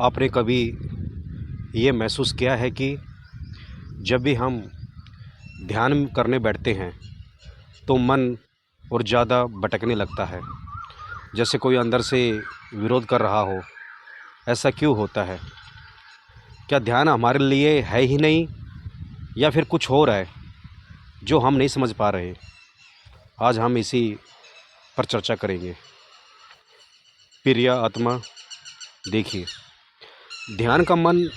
आपने कभी ये महसूस किया है कि जब भी हम ध्यान करने बैठते हैं तो मन और ज़्यादा भटकने लगता है, जैसे कोई अंदर से विरोध कर रहा हो। ऐसा क्यों होता है? क्या ध्यान हमारे लिए है ही नहीं, या फिर कुछ और है जो हम नहीं समझ पा रहे? आज हम इसी पर चर्चा करेंगे। प्रिय आत्मा, देखिए, ध्यान का मन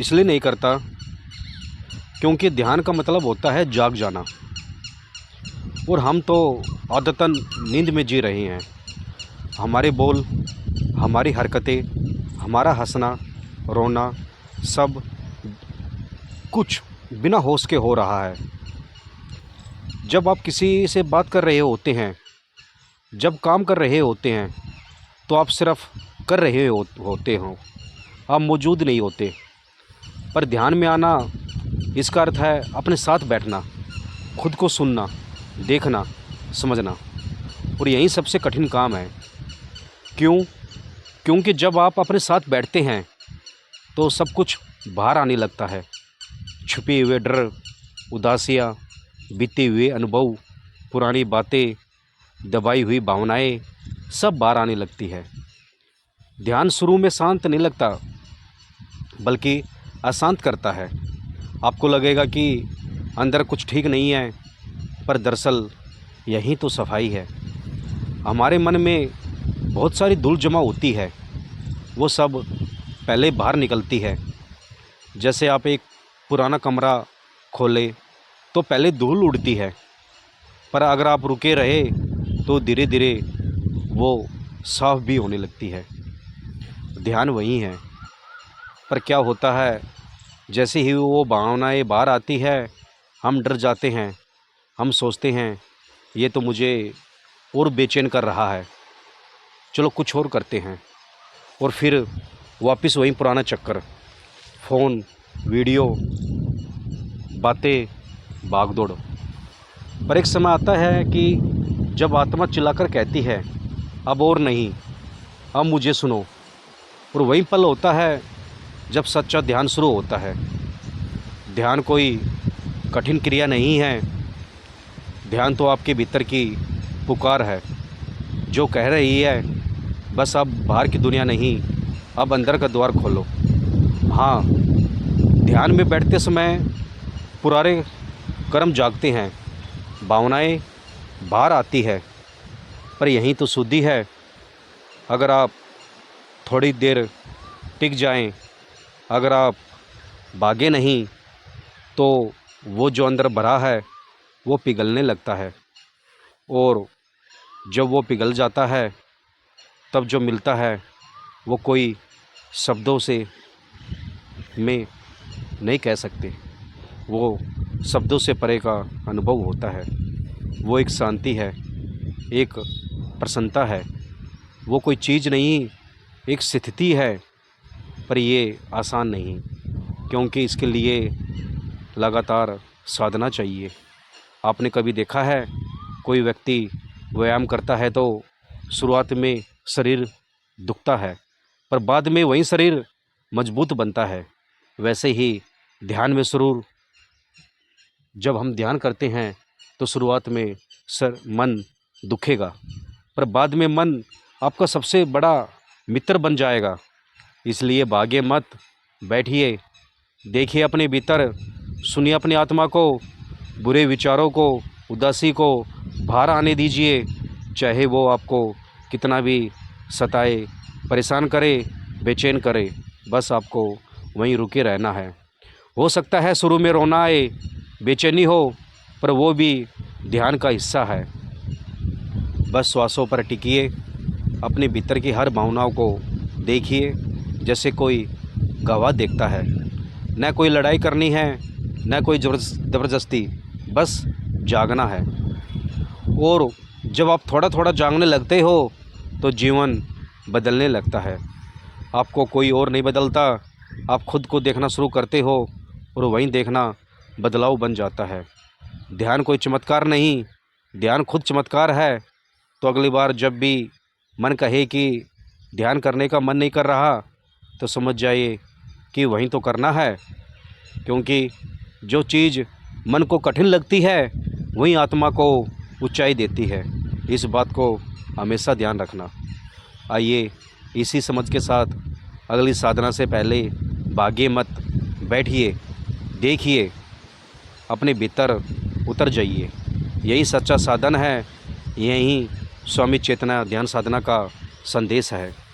इसलिए नहीं करता क्योंकि ध्यान का मतलब होता है जाग जाना, और हम तो आदतन नींद में जी रहे हैं। हमारे बोल, हमारी हरकतें, हमारा हंसना, रोना, सब कुछ बिना होश के हो रहा है। जब आप किसी से बात कर रहे होते हैं, जब काम कर रहे होते हैं, तो आप सिर्फ कर रहे होते हो, आप मौजूद नहीं होते। पर ध्यान में आना, इसका अर्थ है अपने साथ बैठना, खुद को सुनना, देखना, समझना। और यही सबसे कठिन काम है। क्यों? क्योंकि जब आप अपने साथ बैठते हैं तो सब कुछ बाहर आने लगता है। छुपे हुए डर, उदासियाँ, बीते हुए अनुभव, पुरानी बातें, दबाई हुई भावनाएं, सब बाहर आने लगती है। ध्यान शुरू में शांत नहीं लगता, बल्कि अशांत करता है। आपको लगेगा कि अंदर कुछ ठीक नहीं है, पर दरअसल यही तो सफाई है। हमारे मन में बहुत सारी धूल जमा होती है, वो सब पहले बाहर निकलती है। जैसे आप एक पुराना कमरा खोलें तो पहले धूल उड़ती है, पर अगर आप रुके रहे तो धीरे धीरे वो साफ भी होने लगती है। ध्यान वही है। पर क्या होता है, जैसे ही वो भावनाएं बाहर आती है, हम डर जाते हैं। हम सोचते हैं ये तो मुझे और बेचैन कर रहा है, चलो कुछ और करते हैं। और फिर वापस वही पुराना चक्कर, फ़ोन, वीडियो, बातें, भागदौड़। पर एक समय आता है कि जब आत्मा चिल्लाकर कहती है, अब और नहीं, अब मुझे सुनो। और वही पल होता है जब सच्चा ध्यान शुरू होता है। ध्यान कोई कठिन क्रिया नहीं है। ध्यान तो आपके भीतर की पुकार है, जो कह रही है, बस अब बाहर की दुनिया नहीं, अब अंदर का द्वार खोलो। हाँ, ध्यान में बैठते समय पुराने कर्म जागते हैं, भावनाएं बाहर आती है, पर यही तो शुद्धि है। अगर आप थोड़ी देर टिक जाएं, अगर आप भागे नहीं, तो वो जो अंदर भरा है वो पिघलने लगता है। और जब वो पिघल जाता है, तब जो मिलता है वो कोई शब्दों से में नहीं कह सकते। वो शब्दों से परे का अनुभव होता है। वो एक शांति है, एक प्रसन्नता है। वो कोई चीज़ नहीं, एक स्थिति है। पर ये आसान नहीं, क्योंकि इसके लिए लगातार साधना चाहिए। आपने कभी देखा है, कोई व्यक्ति व्यायाम करता है तो शुरुआत में शरीर दुखता है, पर बाद में वही शरीर मजबूत बनता है। वैसे ही ध्यान में शुरू जब हम ध्यान करते हैं तो शुरुआत में मन दुखेगा, पर बाद में मन आपका सबसे बड़ा मित्र बन जाएगा। इसलिए भागे मत, बैठिए, देखिए अपने भीतर, सुनिए अपनी आत्मा को, बुरे विचारों को, उदासी को बाहर आने दीजिए। चाहे वो आपको कितना भी सताए, परेशान करे, बेचैन करे, बस आपको वहीं रुके रहना है। हो सकता है शुरू में रोना आए, बेचैनी हो, पर वो भी ध्यान का हिस्सा है। बस श्वासों पर टिकिए, अपने भीतर की हर भावनाओं को देखिए, जैसे कोई गवाह देखता है। न कोई लड़ाई करनी है, न कोई ज़बरदस्ती, बस जागना है। और जब आप थोड़ा थोड़ा जागने लगते हो तो जीवन बदलने लगता है। आपको कोई और नहीं बदलता, आप खुद को देखना शुरू करते हो, और वहीं देखना बदलाव बन जाता है। ध्यान कोई चमत्कार नहीं, ध्यान खुद चमत्कार है। तो अगली बार जब भी मन कहे कि ध्यान करने का मन नहीं कर रहा तो समझ जाइए कि वहीं तो करना है, क्योंकि जो चीज़ मन को कठिन लगती है वही आत्मा को ऊंचाई देती है। इस बात को हमेशा ध्यान रखना। आइए इसी समझ के साथ अगली साधना से पहले भागिए मत, बैठिए, देखिए, अपने भीतर उतर जाइए। यही सच्चा साधन है, यही स्वामी चेतना ध्यान साधना का संदेश है।